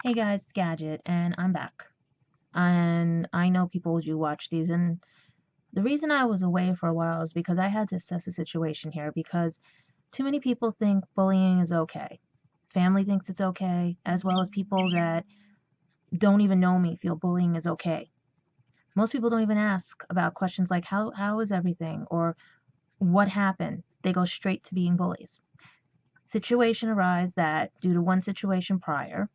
Hey guys, it's Gadget, and I'm back. And I know people do watch these, and the reason I was away for a while is because I had to assess the situation here because too many people think bullying is okay. Family thinks it's okay, as well as people that don't even know me feel bullying is okay. Most people don't even ask about questions like how is everything or what happened. They go straight to being bullies. Situation arise that due to one situation prior,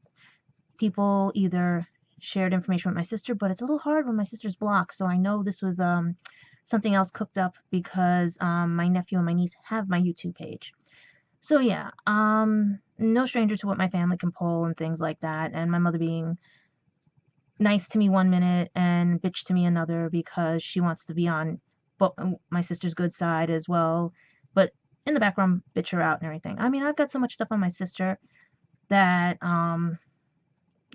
people either shared information with my sister, but it's a little hard when my sister's blocked. So I know this was something else cooked up because my nephew and my niece have my YouTube page. So yeah, no stranger to what my family can pull and things like that. And my mother being nice to me one minute and bitch to me another because she wants to be on my sister's good side as well. But in the background, bitch her out and everything. I mean, I've got so much stuff on my sister that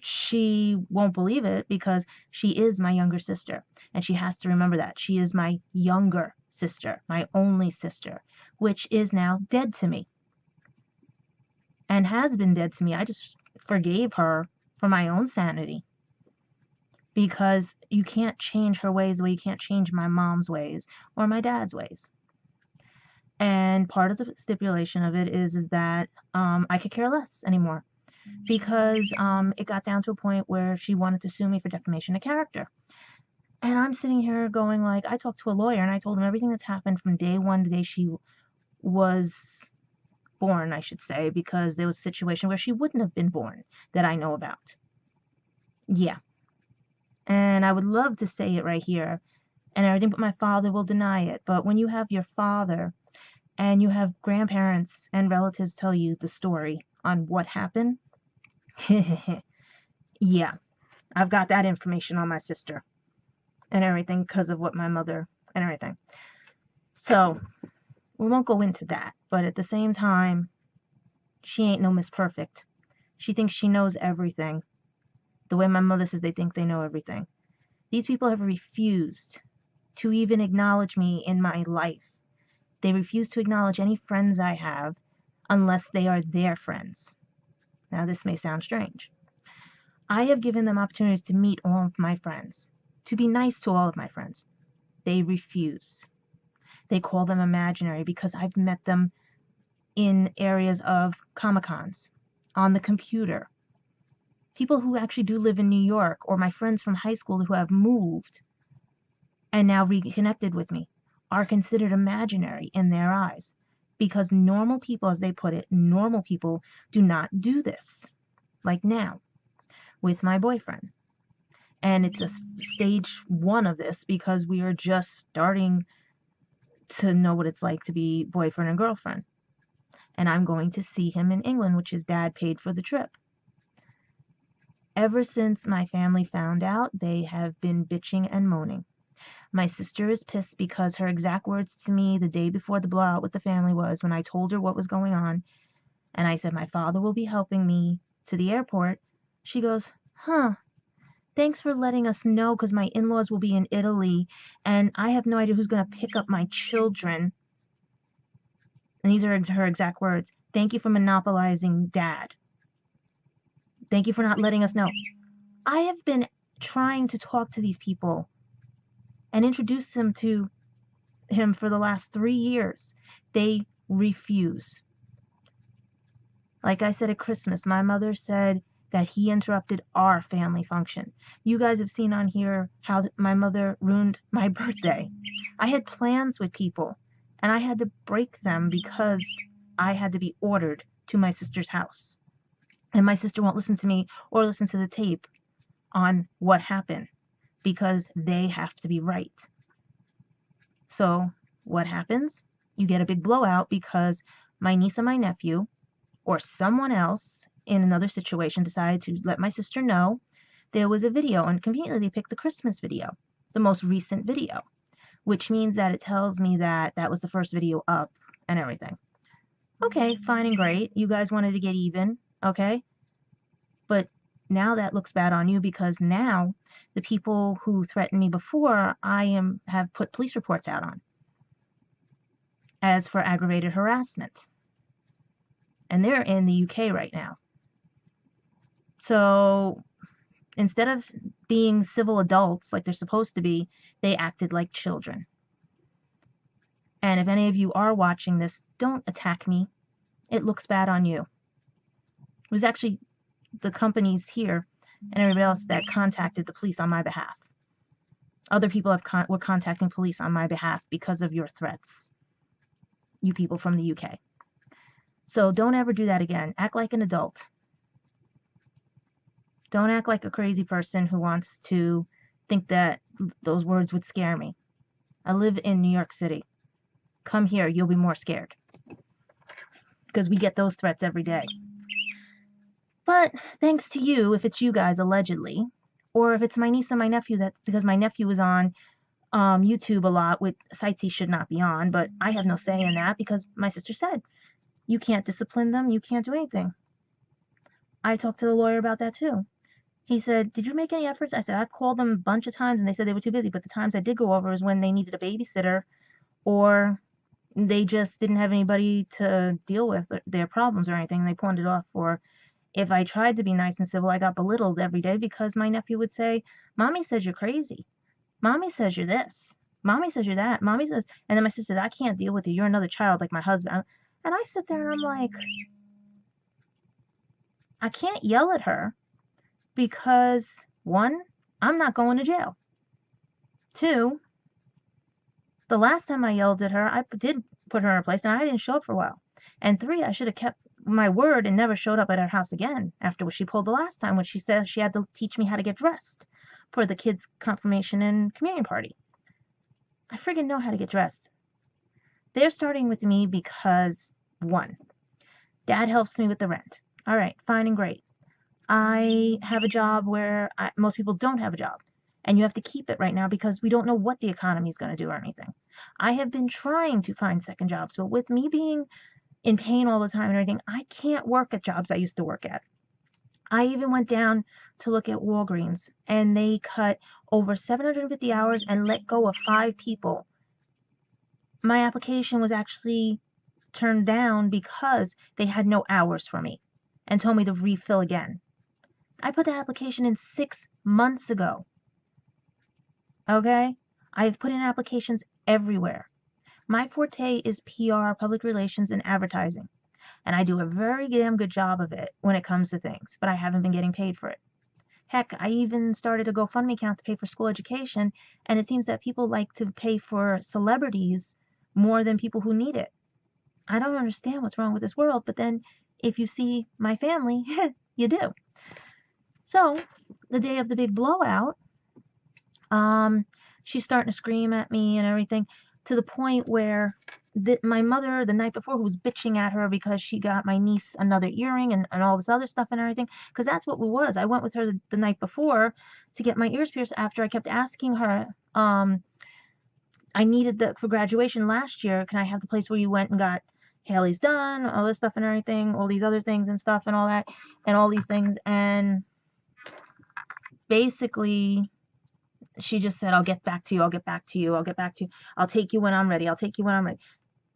she won't believe it because she is my younger sister. And she has to remember that. She is my younger sister, my only sister, which is now dead to me and has been dead to me. I just forgave her for my own sanity because you can't change her ways the way you can't change my mom's ways or my dad's ways. And part of the stipulation of it is that I could care less anymore because it got down to a point where she wanted to sue me for defamation of character. And I'm sitting here going like, I talked to a lawyer and I told him everything that's happened from day one to the day she was born, I should say, because there was a situation where she wouldn't have been born that I know about. Yeah. And I would love to say it right here and everything, but my father will deny it. But when you have your father and you have grandparents and relatives tell you the story on what happened, yeah, I've got that information on my sister and everything because of what my mother and everything. So we won't go into that, but at the same time, she ain't no Miss Perfect. She thinks she knows everything. The way my mother says they think they know everything. These people have refused to even acknowledge me in my life. They refuse to acknowledge any friends I have unless they are their friends. Now, this may sound strange. I have given them opportunities to meet all of my friends, to be nice to all of my friends. They refuse. They call them imaginary because I've met them in areas of Comic-Cons, on the computer. People who actually do live in New York, or my friends from high school who have moved and now reconnected with me, are considered imaginary in their eyes. Because normal people, as they put it, normal people do not do this. Like now, with my boyfriend. And it's a stage one of this because we are just starting to know what it's like to be boyfriend and girlfriend. And I'm going to see him in England, which his dad paid for the trip. Ever since my family found out, they have been bitching and moaning. My sister is pissed because her exact words to me the day before the blowout with the family was when I told her what was going on, and I said my father will be helping me to the airport. She goes, huh, thanks for letting us know because my in-laws will be in Italy and I have no idea who's going to pick up my children. And these are her exact words. Thank you for monopolizing dad. Thank you for not letting us know. I have been trying to talk to these people and introduce them to him for the last 3 years. They refuse. Like I said at Christmas, my mother said that he interrupted our family function. You guys have seen on here how my mother ruined my birthday. I had plans with people and I had to break them because I had to be ordered to my sister's house. And my sister won't listen to me or listen to the tape on what happened because they have to be right. So what happens? You get a big blowout because my niece and my nephew or someone else in another situation decided to let my sister know there was a video, and conveniently they picked the Christmas video, the most recent video, which means that it tells me that that was the first video up and everything. Okay, fine and great. You guys wanted to get even, okay? But now that looks bad on you because now the people who threatened me before have put police reports out on as for aggravated harassment. And they're in the UK right now. So instead of being civil adults like they're supposed to be, they acted like children. And if any of you are watching this, don't attack me. It looks bad on you. It was actually the companies here and everybody else that contacted the police on my behalf. Other people were contacting police on my behalf because of your threats, you people from the UK. So don't ever do that again. Act like an adult. Don't act like a crazy person who wants to think that those words would scare me. I live in New York City. Come here, you'll be more scared. Because we get those threats every day. But thanks to you, if it's you guys allegedly, or if it's my niece and my nephew, that's because my nephew was on YouTube a lot with sites he should not be on, but I have no say in that because my sister said, you can't discipline them, you can't do anything. I talked to the lawyer about that too. He said, did you make any efforts? I said, I've called them a bunch of times and they said they were too busy, but the times I did go over is when they needed a babysitter or they just didn't have anybody to deal with their problems or anything. They pawned it off. Or if I tried to be nice and civil, I got belittled every day because my nephew would say, Mommy says you're crazy. Mommy says you're this. Mommy says you're that. Mommy says, and then my sister said, I can't deal with you. You're another child like my husband. And I sit there and I'm like, I can't yell at her because, one, I'm not going to jail. Two, the last time I yelled at her, I did put her in her place and I didn't show up for a while. And three, I should have kept my word and never showed up at her house again after what she pulled the last time when she said she had to teach me how to get dressed for the kids' confirmation and communion party. I friggin' know how to get dressed. They're starting with me because, one, Dad helps me with the rent. All right, fine and great. I have a job where most people don't have a job. And you have to keep it right now because we don't know what the economy is going to do or anything. I have been trying to find second jobs, but with me being in pain all the time and everything, I can't work at jobs I used to work at. I even went down to look at Walgreens and they cut over 750 hours and let go of 5 people. My application was actually turned down because they had no hours for me and told me to refill again. I put that application in 6 months ago. Okay? I've put in applications everywhere. My forte is PR, public relations, and advertising. And I do a very damn good job of it when it comes to things, but I haven't been getting paid for it. Heck, I even started a GoFundMe account to pay for school education, and it seems that people like to pay for celebrities more than people who need it. I don't understand what's wrong with this world, but then if you see my family, you do. So, the day of the big blowout, she's starting to scream at me and everything to the point where my mother the night before who was bitching at her because she got my niece another earring and all this other stuff and everything, because that's what it was. I went with her the night before to get my ears pierced after I kept asking her, I needed for graduation last year, can I have the place where you went and got Haley's done, all this stuff and everything, all these other things and stuff and all that, and all these things. And basically she just said, I'll get back to you, I'll get back to you, I'll get back to you, I'll take you when I'm ready, I'll take you when I'm ready.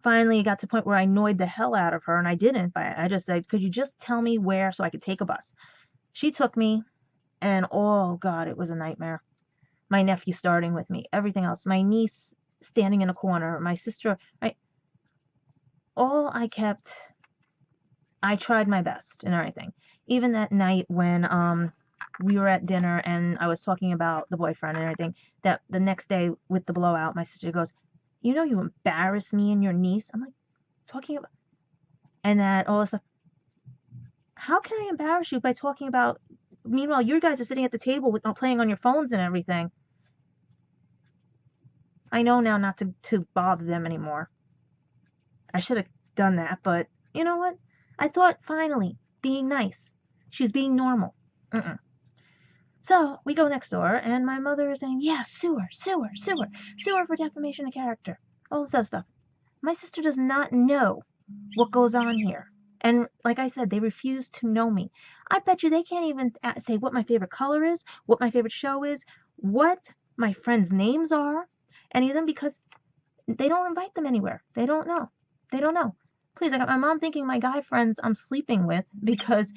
Finally, it got to the point where I annoyed the hell out of her, and I didn't. I just said, could you just tell me where so I could take a bus? She took me, and oh God, it was a nightmare. My nephew starting with me, everything else, my niece standing in a corner, my sister, I tried my best and everything. Even that night when we were at dinner and I was talking about the boyfriend and everything, that the next day with the blowout, my sister goes, you embarrass me and your niece. I'm like, talking about, and that all this stuff. How can I embarrass you by talking about, meanwhile, you guys are sitting at the table with playing on your phones and everything. I know now not to bother them anymore. I should have done that, but you know what? I thought finally, being nice. She was being normal. So we go next door, and my mother is saying, yeah, sue her for defamation of character, all this other stuff. My sister does not know what goes on here. And like I said, they refuse to know me. I bet you they can't even say what my favorite color is, what my favorite show is, what my friends' names are, any of them, because they don't invite them anywhere. They don't know. They don't know. Please, I got my mom thinking my guy friends I'm sleeping with because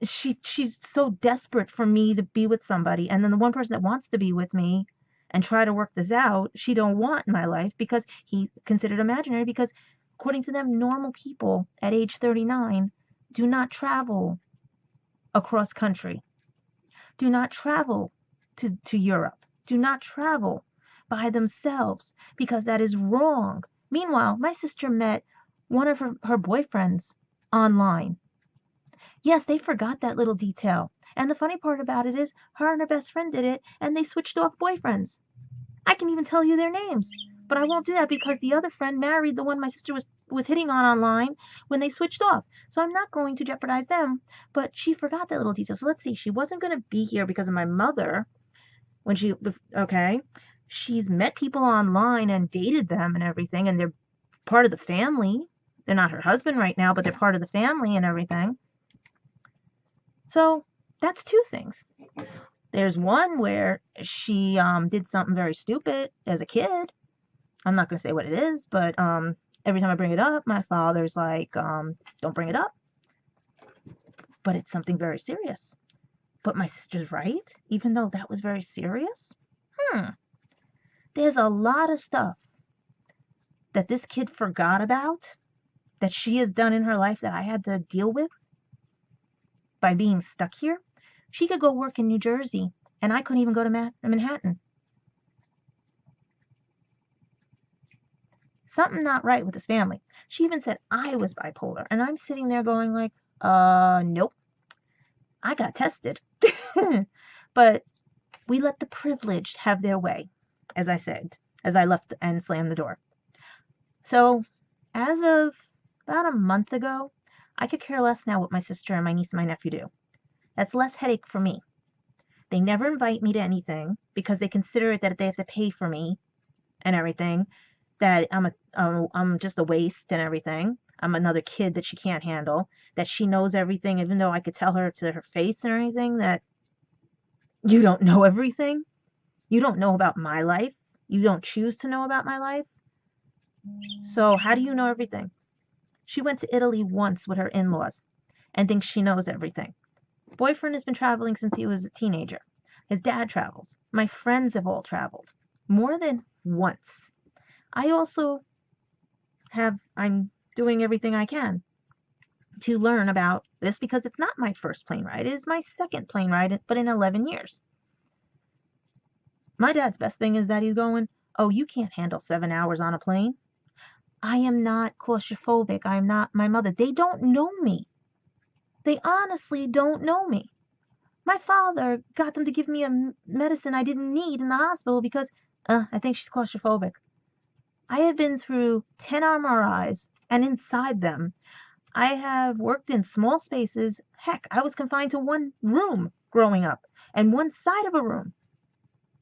she's so desperate for me to be with somebody, and then the one person that wants to be with me and try to work this out, she don't want in my life because he considered imaginary, because according to them, normal people at age 39 do not travel across country, do not travel to Europe, do not travel by themselves, because that is wrong. Meanwhile, my sister met one of her boyfriends online. Yes, they forgot that little detail. And the funny part about it is, her and her best friend did it, and they switched off boyfriends. I can even tell you their names, but I won't do that because the other friend married the one my sister was hitting on online when they switched off. So I'm not going to jeopardize them, but she forgot that little detail. So let's see, she wasn't going to be here because of my mother when she, okay, she's met people online and dated them and everything, and they're part of the family. They're not her husband right now, but they're part of the family and everything. So that's two things. There's one where she did something very stupid as a kid. I'm not going to say what it is, but every time I bring it up, my father's like, don't bring it up. But it's something very serious. But my sister's right, even though that was very serious. There's a lot of stuff that this kid forgot about that she has done in her life that I had to deal with by being stuck here. She could go work in New Jersey, and I couldn't even go to Manhattan. Something not right with this family. She even said I was bipolar, and I'm sitting there going like, nope. I got tested. But we let the privileged have their way, as I said, as I left and slammed the door. So, as of about a month ago, I could care less now what my sister and my niece and my nephew do. That's less headache for me. They never invite me to anything because they consider it that they have to pay for me and everything, that I'm just a waste and everything. I'm another kid that she can't handle, that she knows everything, even though I could tell her to her face and everything that you don't know everything. You don't know about my life. You don't choose to know about my life. So how do you know everything? She went to Italy once with her in-laws and thinks she knows everything. Boyfriend has been traveling since he was a teenager. His dad travels. My friends have all traveled more than once. I also I'm doing everything I can to learn about this because it's not my first plane ride. It is my second plane ride, but in 11 years. My dad's best thing is that he's going, oh, you can't handle 7 hours on a plane. I am not claustrophobic. I'm not my mother. They don't know me. They honestly don't know me. My father got them to give me a medicine I didn't need in the hospital because I think she's claustrophobic. I have been through 10 MRIs, and inside them, I have worked in small spaces. Heck, I was confined to one room growing up and one side of a room.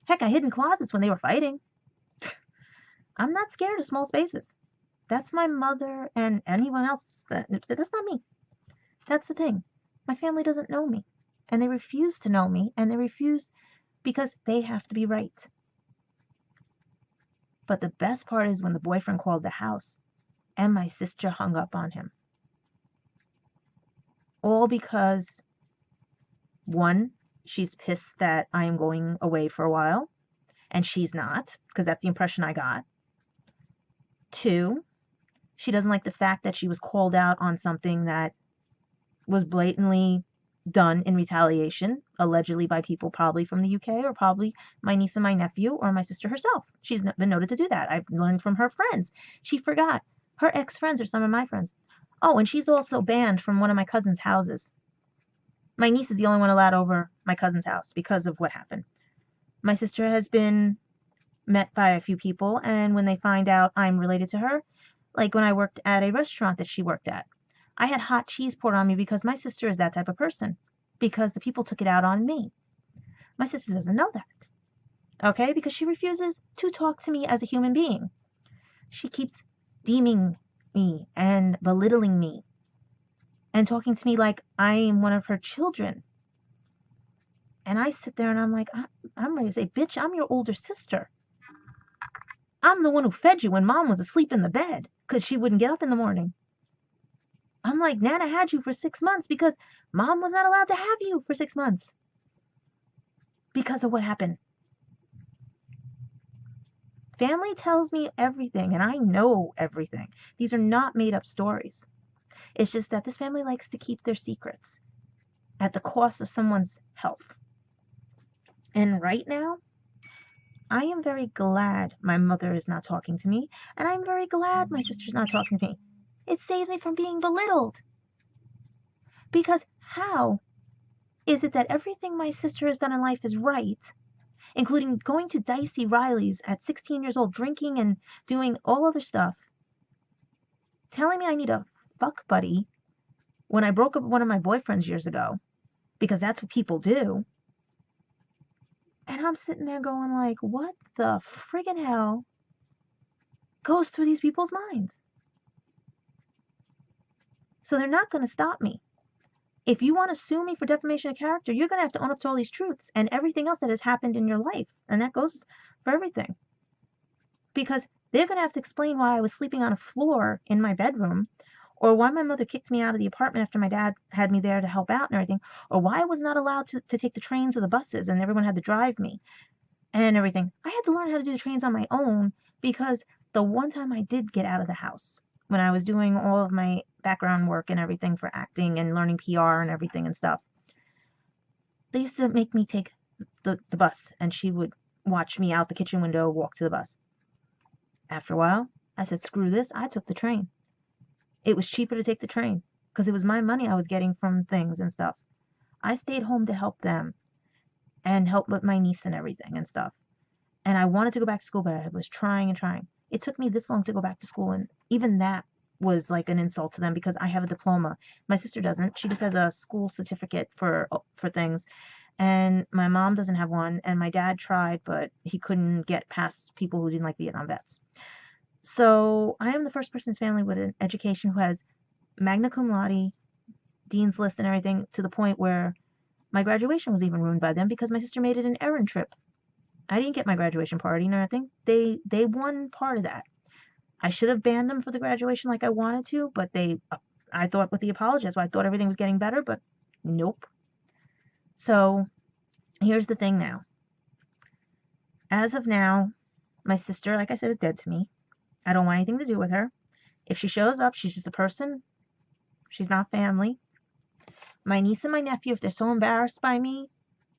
Heck, I hid in closets when they were fighting. I'm not scared of small spaces. That's my mother and anyone else. That's not me. That's the thing. My family doesn't know me, and they refuse to know me, and they refuse because they have to be right. But the best part is when the boyfriend called the house and my sister hung up on him. All because, one, she's pissed that I am going away for a while, and she's not, because that's the impression I got. Two, she doesn't like the fact that she was called out on something that was blatantly done in retaliation, allegedly by people probably from the UK or probably my niece and my nephew or my sister herself. She's been noted to do that. I've learned from her friends. She forgot. Her ex-friends are some of my friends. Oh, and she's also banned from one of my cousin's houses. My niece is the only one allowed over my cousin's house because of what happened. My sister has been met by a few people, and when they find out I'm related to her, like when I worked at a restaurant that she worked at, I had hot cheese poured on me because my sister is that type of person, because the people took it out on me. My sister doesn't know that, okay, because she refuses to talk to me as a human being. She keeps deeming me and belittling me and talking to me like I am one of her children. And I sit there and I'm like, I'm ready to say, bitch, I'm your older sister. I'm the one who fed you when mom was asleep in the bed because she wouldn't get up in the morning. I'm like, Nana had you for 6 months because mom was not allowed to have you for 6 months because of what happened. Family tells me everything, and I know everything. These are not made up stories. It's just that this family likes to keep their secrets at the cost of someone's health. And right now, I am very glad my mother is not talking to me, and I'm very glad my sister's not talking to me. It saves me from being belittled. Because how is it that everything my sister has done in life is right, including going to Dicey Riley's at 16 years old, drinking and doing all other stuff, telling me I need a fuck buddy when I broke up with one of my boyfriends years ago, because that's what people do. And I'm sitting there going like, what the friggin' hell goes through these people's minds? So they're not going to stop me. If you want to sue me for defamation of character, you're going to have to own up to all these truths and everything else that has happened in your life. And that goes for everything. Because they're going to have to explain why I was sleeping on a floor in my bedroom, or why my mother kicked me out of the apartment after my dad had me there to help out and everything, or why I was not allowed to take the trains or the buses and everyone had to drive me and everything. I had to learn how to do the trains on my own because the one time I did get out of the house, when I was doing all of my background work and everything for acting and learning PR and everything and stuff, they used to make me take the bus, and she would watch me out the kitchen window walk to the bus. After a while, I said, screw this, I took the train. It was cheaper to take the train because it was my money I was getting from things and stuff. I stayed home to help them and help with my niece and everything and stuff. And I wanted to go back to school, but I was trying and trying. It took me this long to go back to school, and even that was like an insult to them because I have a diploma. My sister doesn't. She just has a school certificate for things, and my mom doesn't have one, and my dad tried, but he couldn't get past people who didn't like Vietnam vets. So I am the first person in his family with an education who has magna cum laude, dean's list, and everything, to the point where my graduation was even ruined by them because my sister made it an errand trip. I didn't get my graduation party, no, I think they won part of that. I should have banned them for the graduation like I wanted to, but I thought with the apology, that's why I thought everything was getting better, but nope. So here's the thing now. As of now, my sister, like I said, is dead to me. I don't want anything to do with her. If she shows up, she's just a person. She's not family. My niece and my nephew, if they're so embarrassed by me,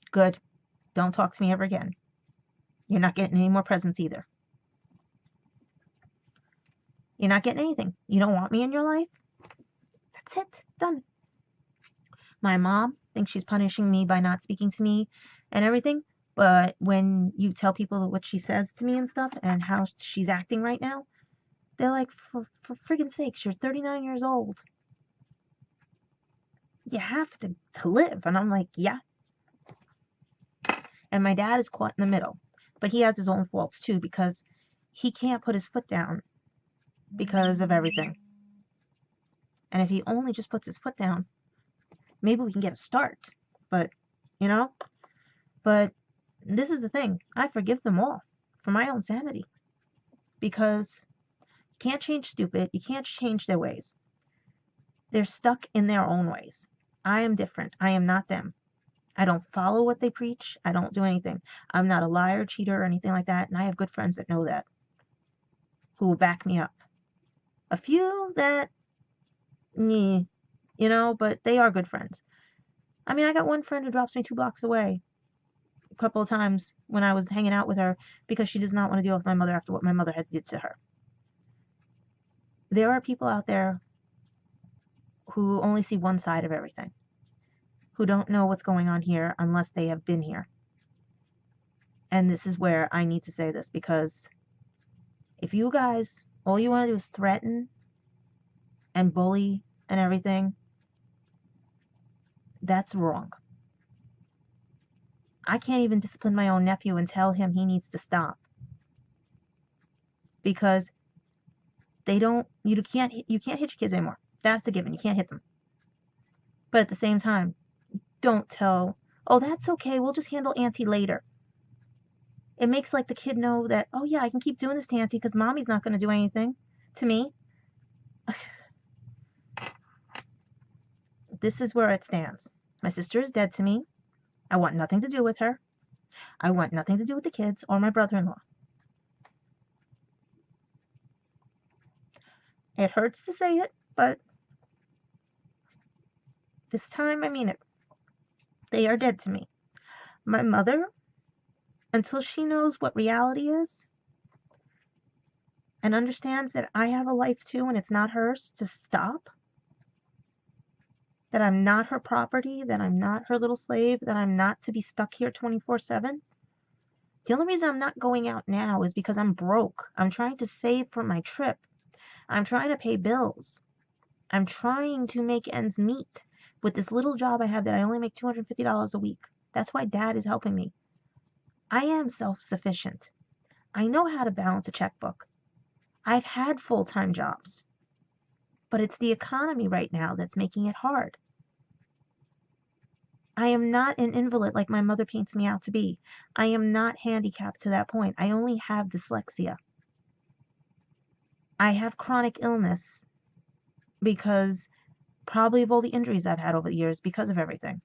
good. Don't talk to me ever again. You're not getting any more presents either. You're not getting anything. You don't want me in your life? That's it. Done. My mom thinks she's punishing me by not speaking to me and everything, but when you tell people what she says to me and stuff and how she's acting right now, they're like, for friggin' sakes, you're 39 years old. You have to live. And I'm like, yeah. And my dad is caught in the middle, but he has his own faults too because he can't put his foot down because of everything. And if he only just puts his foot down, maybe we can get a start. But, but this is the thing. I forgive them all for my own sanity because you can't change stupid. You can't change their ways. They're stuck in their own ways. I am different. I am not them. I don't follow what they preach. I don't do anything. I'm not a liar, cheater, or anything like that. And I have good friends that know that, who will back me up. A few that, but they are good friends. I mean, I got one friend who drops me 2 blocks away a couple of times when I was hanging out with her because she does not want to deal with my mother after what my mother had did to her. There are people out there who only see one side of everything, who don't know what's going on here unless they have been here. And this is where I need to say this, because if you guys, all you want to do is threaten and bully and everything, that's wrong. I can't even discipline my own nephew and tell him he needs to stop because you can't hit your kids anymore. That's a given. You can't hit them. But at the same time, don't tell, oh, that's okay, we'll just handle auntie later. It makes like the kid know that, oh yeah, I can keep doing this to auntie because mommy's not going to do anything to me. this is where it stands. My sister is dead to me. I want nothing to do with her. I want nothing to do with the kids or my brother-in-law. It hurts to say it, but this time I mean it. They are dead to me. My mother, until she knows what reality is and understands that I have a life too and it's not hers to stop, that I'm not her property, that I'm not her little slave, that I'm not to be stuck here 24/7. The only reason I'm not going out now is because I'm broke. I'm trying to save for my trip. I'm trying to pay bills. I'm trying to make ends meet with this little job I have that I only make $250 a week. That's why Dad is helping me. I am self-sufficient. I know how to balance a checkbook. I've had full-time jobs. But it's the economy right now that's making it hard. I am not an invalid like my mother paints me out to be. I am not handicapped to that point. I only have dyslexia. I have chronic illness because probably of all the injuries I've had over the years because of everything.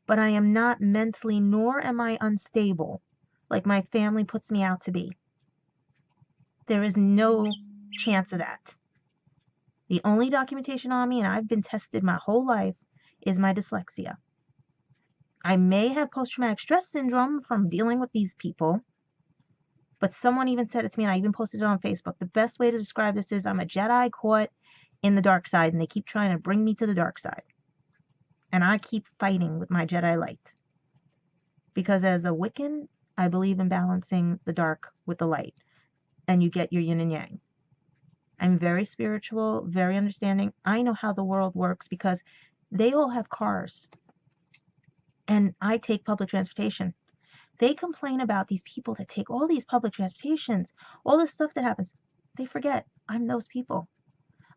But I am not mentally, nor am I unstable like my family puts me out to be. There is no chance of that. The only documentation on me, and I've been tested my whole life, is my dyslexia. I may have post-traumatic stress syndrome from dealing with these people, but someone even said it to me, and I even posted it on Facebook. The best way to describe this is I'm a Jedi caught in the dark side, and they keep trying to bring me to the dark side. And I keep fighting with my Jedi light. Because as a Wiccan, I believe in balancing the dark with the light. And you get your yin and yang. I'm very spiritual, very understanding. I know how the world works because they all have cars. And I take public transportation. They complain about these people that take all these public transportations, all this stuff that happens. They forget I'm those people.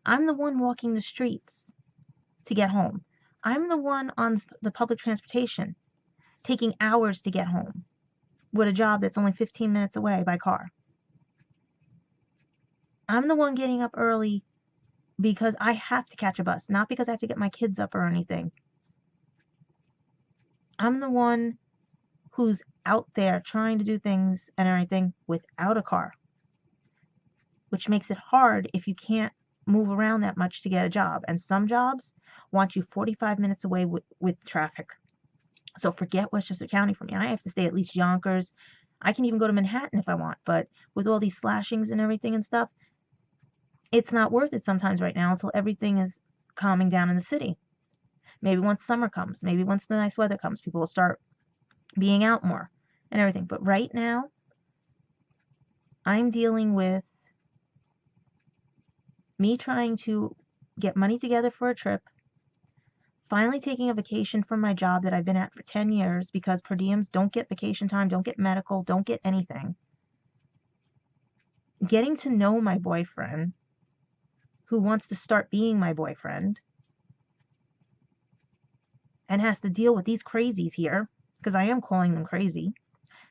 I'm the one walking the streets to get home. I'm the one on the public transportation taking hours to get home with a job that's only 15 minutes away by car. I'm the one getting up early because I have to catch a bus, not because I have to get my kids up or anything. I'm the one who's out there trying to do things and everything without a car, which makes it hard if you can't move around that much to get a job. And some jobs want you 45 minutes away with traffic. So forget Westchester County for me. I have to stay at least Yonkers. I can even go to Manhattan if I want, but with all these slashings and everything and stuff, it's not worth it sometimes right now until everything is calming down in the city. Maybe once summer comes, maybe once the nice weather comes, people will start being out more and everything. But right now, I'm dealing with me trying to get money together for a trip, finally taking a vacation from my job that I've been at for 10 years because per diems don't get vacation time, don't get medical, don't get anything. Getting to know my boyfriend, who wants to start being my boyfriend, and has to deal with these crazies here, because I am calling them crazy,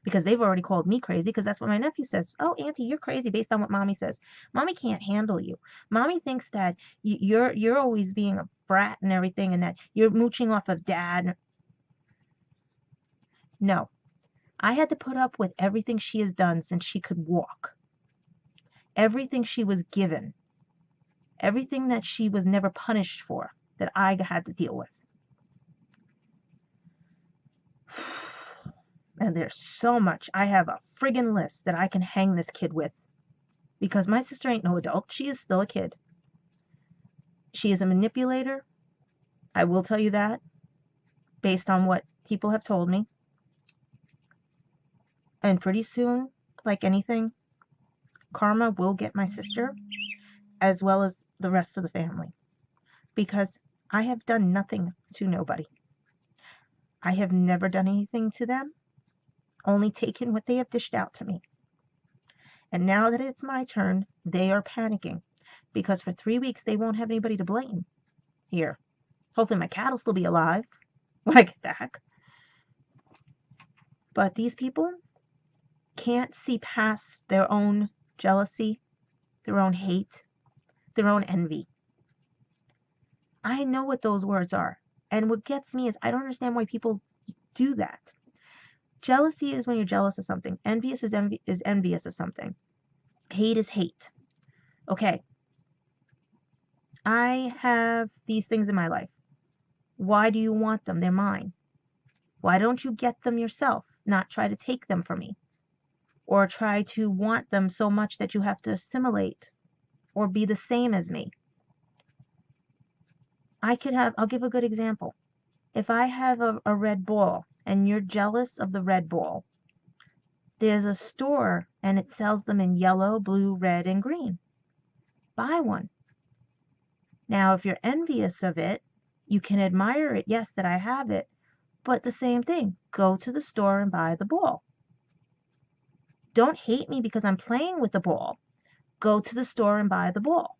because they've already called me crazy, because that's what my nephew says. Oh, Auntie, you're crazy based on what Mommy says. Mommy can't handle you. Mommy thinks that you're always being a brat and everything, and that you're mooching off of Dad. No. I had to put up with everything she has done since she could walk. Everything she was given. Everything that she was never punished for, that I had to deal with. And there's so much. I have a friggin' list that I can hang this kid with. Because my sister ain't no adult. She is still a kid. She is a manipulator. I will tell you that. Based on what people have told me. And pretty soon, like anything, karma will get my sister. As well as the rest of the family. Because I have done nothing to nobody. I have never done anything to them. Only taken what they have dished out to me. And now that it's my turn, they are panicking. Because for 3 weeks, they won't have anybody to blame here. Hopefully my cat will still be alive when I get back. But these people can't see past their own jealousy, their own hate, their own envy. I know what those words are. And what gets me is I don't understand why people do that. Jealousy is when you're jealous of something. Envious is envious of something. Hate is hate. Okay, I have these things in my life. Why do you want them? They're mine. Why don't you get them yourself, not try to take them from me? Or try to want them so much that you have to assimilate or be the same as me. I'll give a good example. If I have a red ball and you're jealous of the red ball, there's a store and it sells them in yellow, blue, red, and green. Buy one. Now, if you're envious of it, you can admire it, yes, that I have it, but the same thing. Go to the store and buy the ball. Don't hate me because I'm playing with the ball. Go to the store and buy the ball.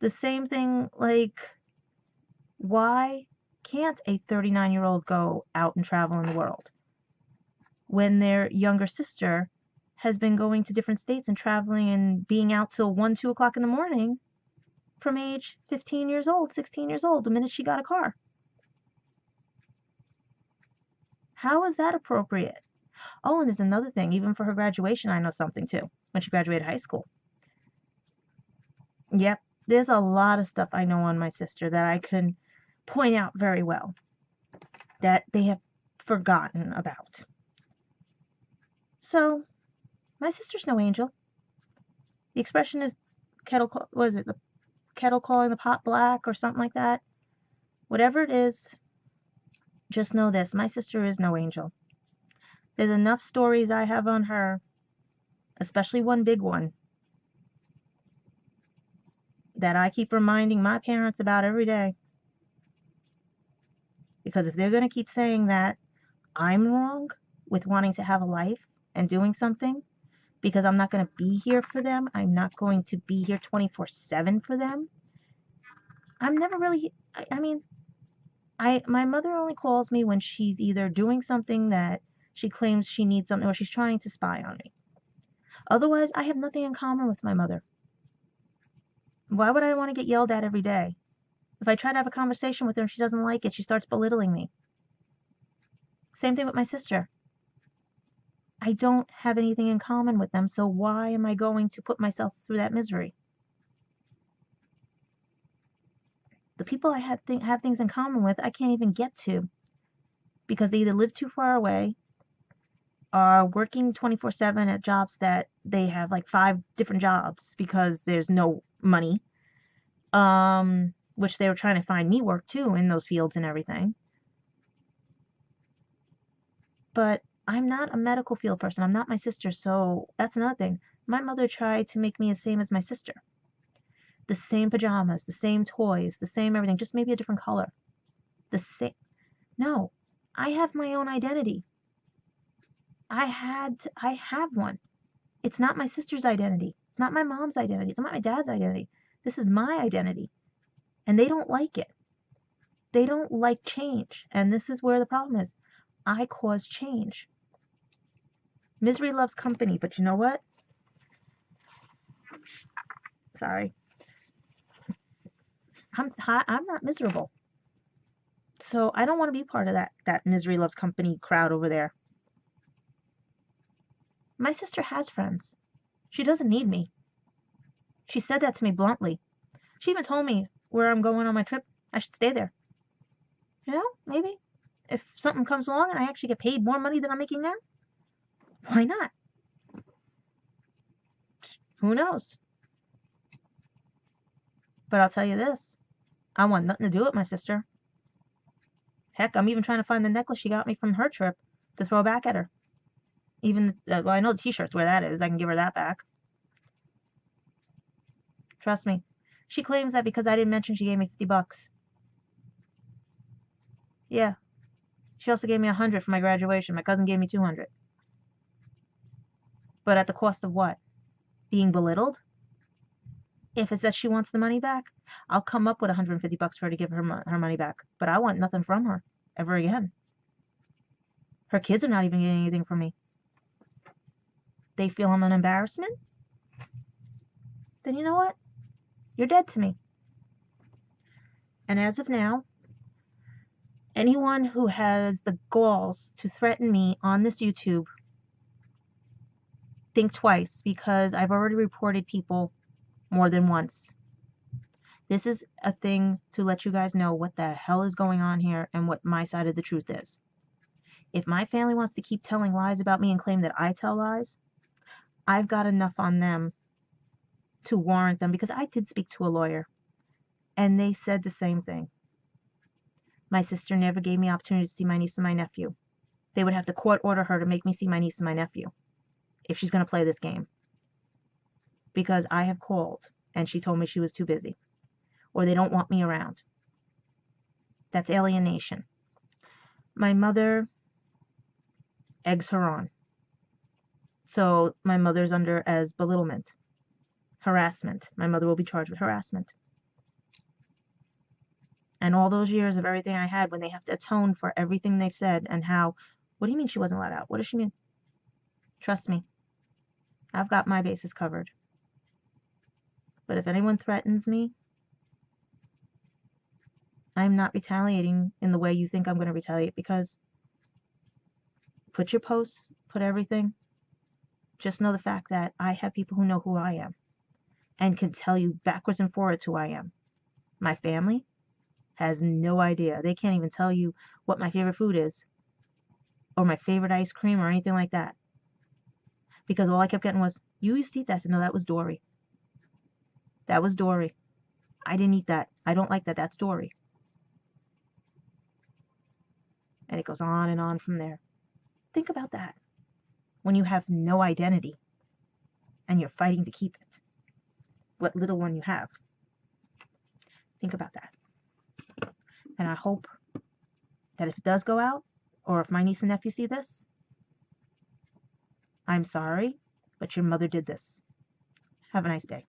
The same thing, like, why can't a 39-year-old go out and travel in the world when their younger sister has been going to different states and traveling and being out till 1, 2 o'clock in the morning from age 15 years old, 16 years old, the minute she got a car? How is that appropriate? Oh, and there's another thing. Even for her graduation, I know something too, when she graduated high school. Yep, there's a lot of stuff I know on my sister that I can point out very well that they have forgotten about. So, my sister's no angel. The expression is the kettle calling the pot black or something like that? Whatever it is, just know this, my sister is no angel. There's enough stories I have on her, especially one big one, that I keep reminding my parents about every day. Because if they're going to keep saying that I'm wrong with wanting to have a life and doing something, because I'm not going to be here for them, I'm not going to be here 24/7 for them. I'm never really, my mother only calls me when she's either doing something that she claims she needs something or she's trying to spy on me. Otherwise, I have nothing in common with my mother. Why would I want to get yelled at every day? If I try to have a conversation with her and she doesn't like it, she starts belittling me. Same thing with my sister. I don't have anything in common with them, so why am I going to put myself through that misery? The people I have things in common with, I can't even get to because they either live too far away, are working 24/7 at jobs that they have like 5 different jobs because there's no money, which they were trying to find me work too in those fields and everything. But I'm not a medical field person. I'm not my sister, so that's another thing. My mother tried to make me the same as my sister. The same pajamas, the same toys, the same everything, just maybe a different color. The same. No, I have my own identity. I have one. It's not my sister's identity. It's not my mom's identity. It's not my dad's identity. This is my identity. And they don't like it. They don't like change. And this is where the problem is. I cause change. Misery loves company, but you know what? Sorry. I'm not miserable. So I don't want to be part of that misery loves company crowd over there. My sister has friends. She doesn't need me. She said that to me bluntly. She even told me where I'm going on my trip, I should stay there. You know, maybe if something comes along and I actually get paid more money than I'm making now, why not? Who knows? But I'll tell you this, I want nothing to do with my sister. Heck, I'm even trying to find the necklace she got me from her trip to throw back at her. Even, well, I know the t-shirt's where that is. I can give her that back. Trust me. She claims that because I didn't mention she gave me $50. Yeah. She also gave me $100 for my graduation. My cousin gave me $200. But at the cost of what? Being belittled? If it's that she wants the money back, I'll come up with $150 for her to give her money back. But I want nothing from her ever again. Her kids are not even getting anything from me. They feel I'm an embarrassment? Then you know what? You're dead to me. And as of now, anyone who has the galls to threaten me on this YouTube, think twice, because I've already reported people more than once. This is a thing to let you guys know what the hell is going on here and what my side of the truth is. If my family wants to keep telling lies about me and claim that I tell lies, I've got enough on them to warrant them, because I did speak to a lawyer and they said the same thing. My sister never gave me opportunity to see my niece and my nephew. They would have to court order her to make me see my niece and my nephew if she's going to play this game, because I have called and she told me she was too busy, or they don't want me around. That's alienation. My mother eggs her on. So my mother's under as belittlement, harassment. My mother will be charged with harassment. And all those years of everything I had, when they have to atone for everything they've said and how, what do you mean she wasn't let out? What does she mean? Trust me, I've got my bases covered. But if anyone threatens me, I'm not retaliating in the way you think I'm going to retaliate, because put your posts, put everything. Just know the fact that I have people who know who I am and can tell you backwards and forwards who I am. My family has no idea. They can't even tell you what my favorite food is or my favorite ice cream or anything like that. Because all I kept getting was, you used to eat that. I said, no, that was Dory. That was Dory. I didn't eat that. I don't like that. That's Dory. And it goes on and on from there. Think about that. When you have no identity and you're fighting to keep it, what little one you have. Think about that. And I hope that if it does go out, or if my niece and nephew see this, I'm sorry, but your mother did this. Have a nice day.